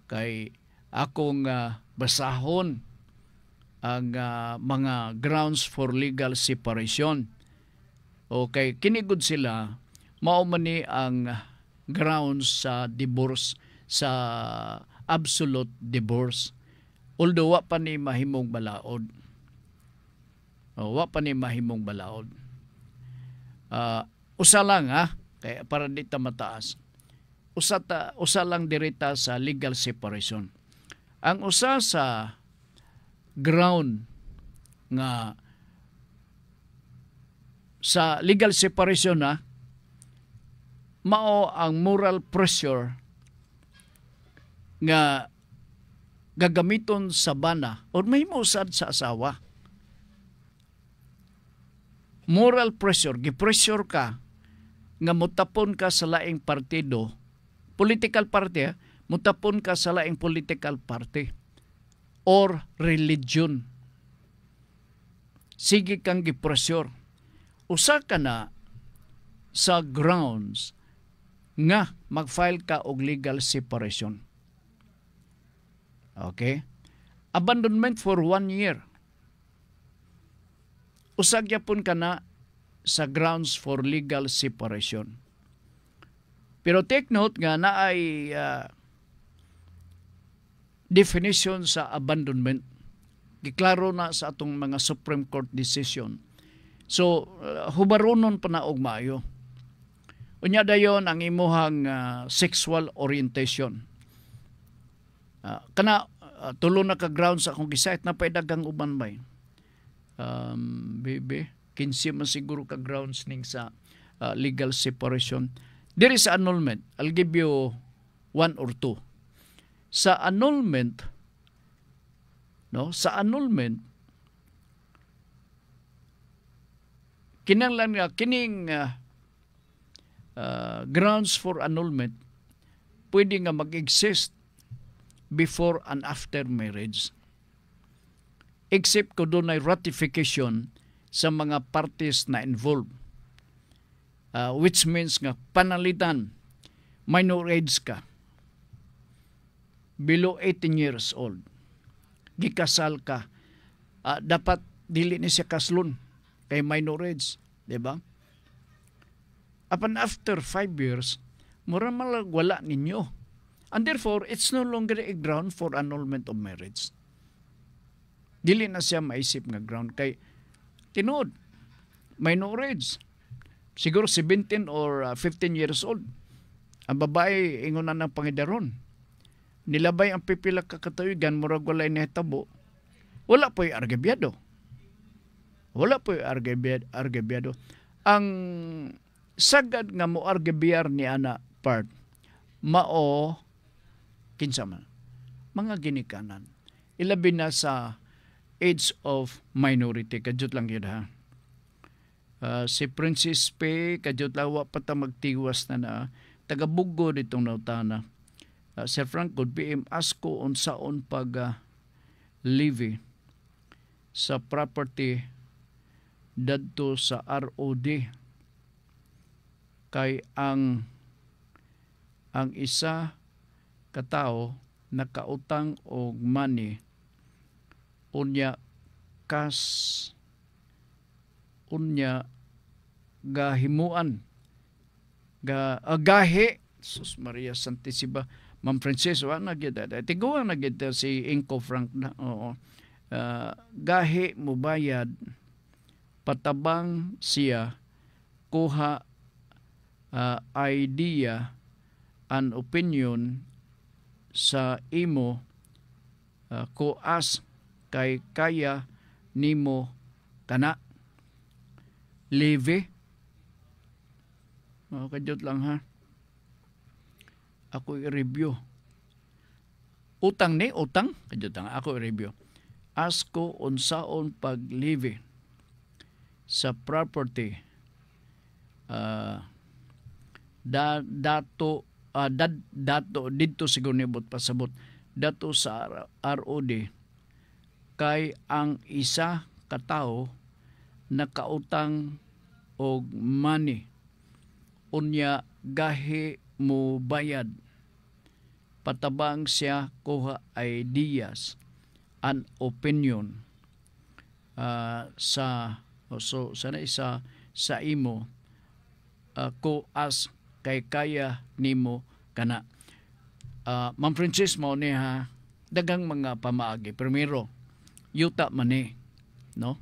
kay akong basahon ang mga grounds for legal separation. Okay, kinigod sila mao man ni ang grounds sa divorce, sa absolute divorce. Although wa pa ni mahimong balaod. Wa pa ni mahimong balaod. Usa lang kaya para di ta mataas. Usa lang dirita sa legal separation. Ang usa sa ground nga sa legal separation mao ang moral pressure nga gagamiton sa bana o may musad sa asawa. Moral pressure, gipressure ka nga mutapon ka sa laing partido, political party, mutapon ka sa laing political party or religion. Sige kang gipressure. Usa ka na sa grounds nga mag-file ka og legal separation. Okay? Abandonment for 1 year. Usag yapon ka na sa grounds for legal separation. Pero take note nga na ay definition sa abandonment. Giklaro na sa atong mga Supreme Court decision. So, hubaronon pa na og maayo. Unya dayon ang imuhang sexual orientation. Tulo na ka grounds akong gisayt na paidagang uban bay. Baby, 15 man siguro ka grounds ning sa legal separation. There is annulment. I'll give you 1 or 2. Sa annulment, kining grounds for annulment pwede nga mag-exist before and after marriage. Except kung doon ay ratification sa mga parties na involved. Which means nga panalitan, minor age ka, below 18 years old, gikasal ka, dapat dili ni siya kaslon kay minor age, di ba? Upon after 5 years, mura malagwala ninyo. And therefore, it's no longer a ground for annulment of marriage. Dili na siya maisip nga ground kay tinuod minor age. Siguro 17 or 15 years old. Ang babae ingon na ng pangidaron. nilabay ang pipila ka katuigan, murag walay nahitabo, wala po'y argabyado. Wala po'y argabyado. Ang sagad nga mo argabyar ni ana part, mao, kinsa man, mga ginikanan. Ilabi na sa age of minority, kadyot lang yun ha. Si Princess P, kadyot lawa pa ta magtiwas na tagabugod itong nautana. Sir Frank, could be asko unsaon pag levy sa property dadto sa ROD kay ang isa katao nakautang og money unya gahimuan gahe sus Maria Santissima Ma'am Frances wa na gid tiguwa na gid si Inko Frank na oo gahe mo bayad patabang siya kuha idea and opinion sa imo kuas kay kaya nimo kana leve kadyot lang ha ako i-review utang kadyot lang ako i-review asko unsaon pag levy sa property dato dito siguro nibot pasabot dato sa ROD kay ang isa katao nakautang og money unya gahi mo bayad patabang siya kuha ideas and opinion sa imo kuas kay kaya nimo kana. Ma'am Francis mo ni ha dagang mga pamaagi. Primero, yuta man no?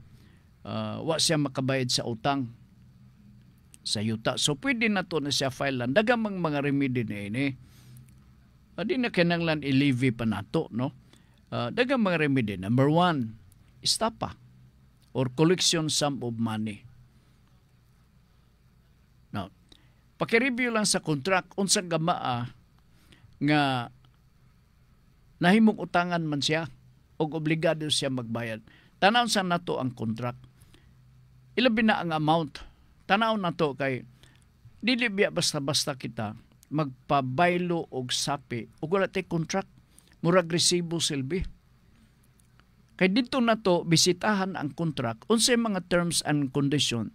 Wa siya makabayad sa utang sa yuta. So pwede na to na siya file lang. Dagang mga remedy na ini. Di na kinanglan i-levy pa nato, no? Dagang mga remedy. Number 1, estapa or collection sum of money. Now, paki-review lang sa contract unsang gamaa nga nahimong utangan man siya o obligado siya magbayad. Tanaw sa nato ang contract. Ilabi na ang amount. Tanaw na to kay dili biya basta-basta kita magpabaylo og sapi ug wala tay contract murag resibo silbi. Kay dito na to bisitahan ang contract unsay mga terms and condition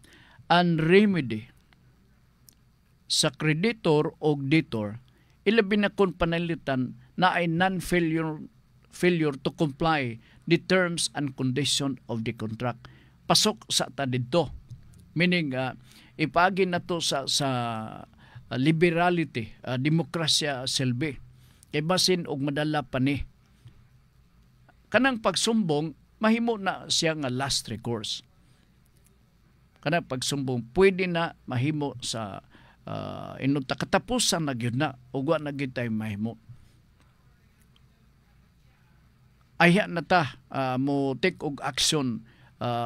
and remedy sa creditor o debtor, ilabi na kung panalitan na ay failure to comply the terms and condition of the contract. Pasok sa ta dito. Meaning, ipagi na to sa liberality, demokrasya silbi. Kay basin og madala pa ni. Kanang pagsumbong, mahimo na siya nga last recourse. Kanang pagsumbong, pwede na mahimo sa inunta katapusan na gyud na ug wa na gyud tay mahimo. Ayha na ta mo take og action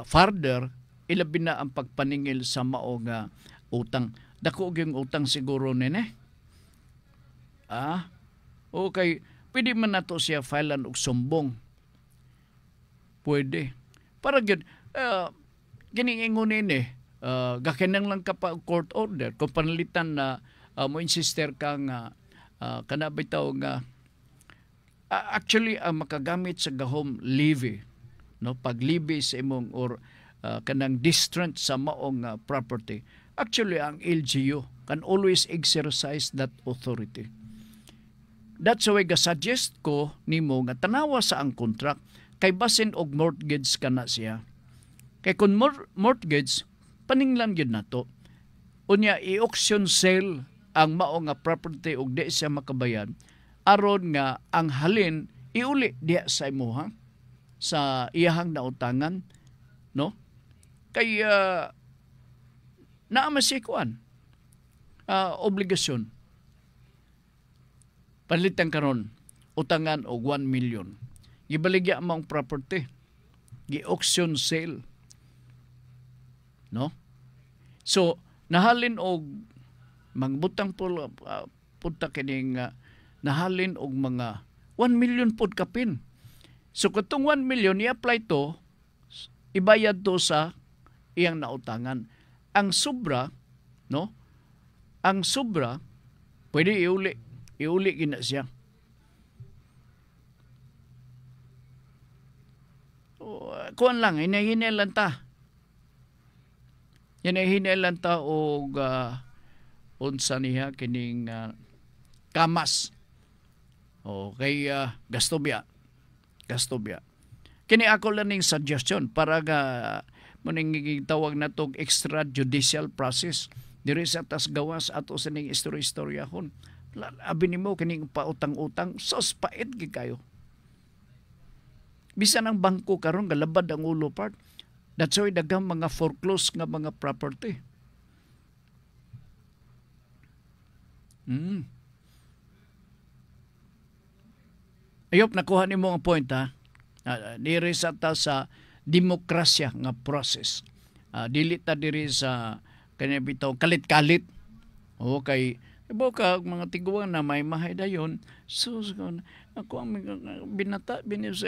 further ilabi na ang pagpaningil sa mao nga utang. Dako gyud utang siguro nene. Okay, pwede man nato siya filean og sumbong. Pwede. Para gyud giningon nini gakinang lang ka pa court order kung panalitan na mo insister ka nga kana bitaw nga actually ang makagamit sa gahom levy no pag levy sa imong or kanang distress sa maong property actually ang LGU can always exercise that authority. That's why ga-suggest ko nimo nga tanawa sa ang contract kay basin og mortgage kana siya kay kun mortgage paninglan gyud nato. Unya i-auction sale ang mao nga property ug di siya makabayad aron nga ang halin iuli diha sa imuha sa iyahang nautangan no kay naa masikuan obligasyon palitan karon utangan og 1 million. Gibaligya mong property. Gi-auction sale. No? So, nahalin og mangbutang punta kining nahalin og mga 1 million pod kapin. So, katong 1 million, i-apply to, ibayad to sa iyang nautangan. Ang sobra, no? Ang sobra, pwede iuli. Iuli gina siya. Kuan lang, hinahinay lang ta. Hinahinay lang ta o unsa niya kining kamas. O kay gasto biya. Kini ako lang ning suggestion para muning tawag na tog extrajudicial process. Diri sa tas gawas ato sa ning istorya hon. Abi nimo kining pautang-utang sos pait gid kayo. Bisan ang bangko karon galabad ang ulo part. That's why daghang mga foreclosed nga mga property. Ayop nakuha nimo ang point ha. Diri sa ta sa demokrasya nga process. Dili ta diri sa kanya bitaw kalit-kalit. O kay ibo ka mga tiguan na may mahay dayon. So ako ang binata binis.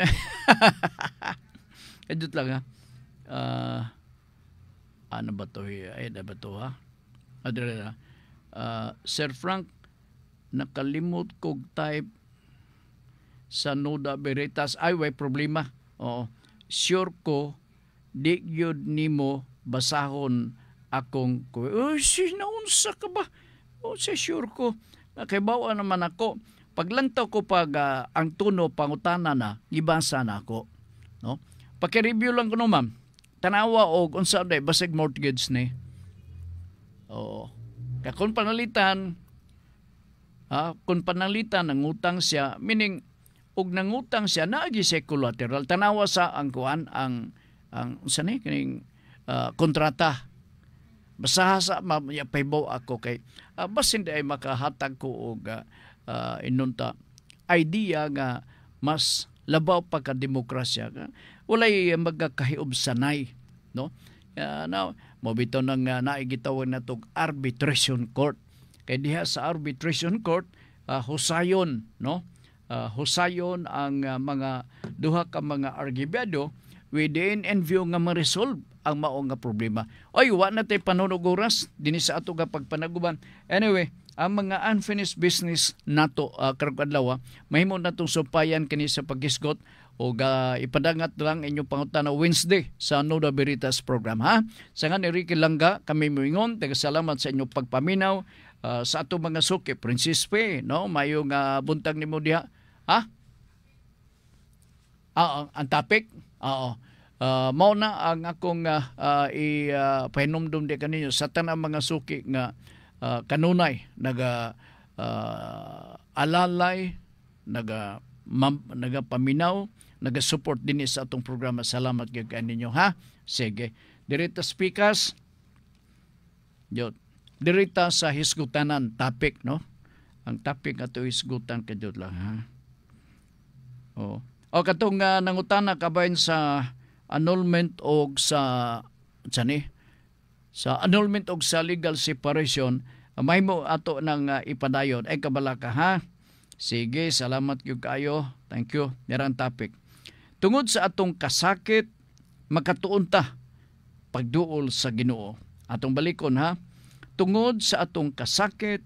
Edut lang ha. Ano ba to? Ay da ba to ha? Adre Sir Frank, nakalimot kog type sa Nuda Veritas. Ay, way problema. Oo. Sure ko, di yun nimo basahon akong sinaunsa ka ba? O, sure ko. Nakibawa naman ako. Paglantaw ko pag ang tuno pangutana na, ibasa na ako. No? Paki-review lang ko no, ma'am. Tanawa og unsa day basig mortgage ni. Oo. Kaya kung panalitan ang utang siya, meaning og nangutang siya naagi siya collateral, tanawa sa ang kuan ang unsa ni kining kontrata. Basaha sa paybaw ako kay basin ay makahatag ko og inunta idea nga mas labaw pa ka demokrasya. Walay magkakahiub sanay, no? Now, mobito nang naigitawag na tog arbitration court. Kay diha sa arbitration court, husayon, no? Husayon ang mga duha ka mga argumento within and view nga ma-resolve ang mao nga problema. Oy, wa na tay panunog oras dinhi sa ato nga pagpanaguban. Anyway, ang mga unfinished business nato karong adlaw mahimo natong supayan kini sa paghisgot o ipadangat lang inyong pangutana Wednesday sa Nuda Veritas program ha. Sa nga ni Ricky Langga kami moingon tagasalamat sa inyong pagpaminaw sa ato mga suki Prinsespe, no, mayong buntag nimo diha ha. Ang topic mao na ang akong ipahinumdum di kaninyo sa tanang mga suki nga kanunay alalay nagapaminaw naga-support din sa atong programa. Salamat gyud kaninyo ha. Sige, dirita speakers dirita sa hisgutanan topic, no, ang topic ato hisgutan kadto lang ha. O katong nangutana kabayan sa annulment og sa annulment og sa legal separation, mahimo ato nang ipadayon ay kabalaka ha. Sige, salamat gyud kayo. Thank you. Yarang topic. Tungod sa atong kasakit, makatuon ta pagduol sa Ginoo. Atong balikon ha. Tungod sa atong kasakit,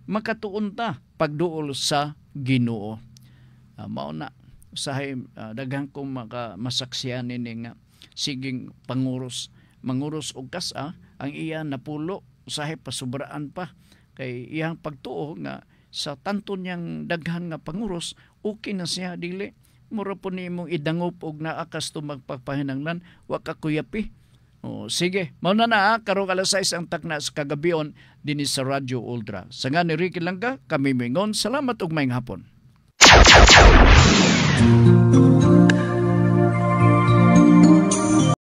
makatuon ta pagduol sa Ginoo. Mao na usahay daghang kong masaksiyan ini nga siging manguros og kasa ang iya napulo usahay pasubraan pa kay iyang pagtuo nga sa tanto niyang daghan nga panguros okay na siya dili mura po nimong idangop og naakas to magpapahinanglan wa ka kuyapi. Sige, mao na karong alas 6 ang takna sa kagabion dinhi sa Radyo Ultra. Sa nga ni Ricky Langga kami mingon salamat ug maayong hapon.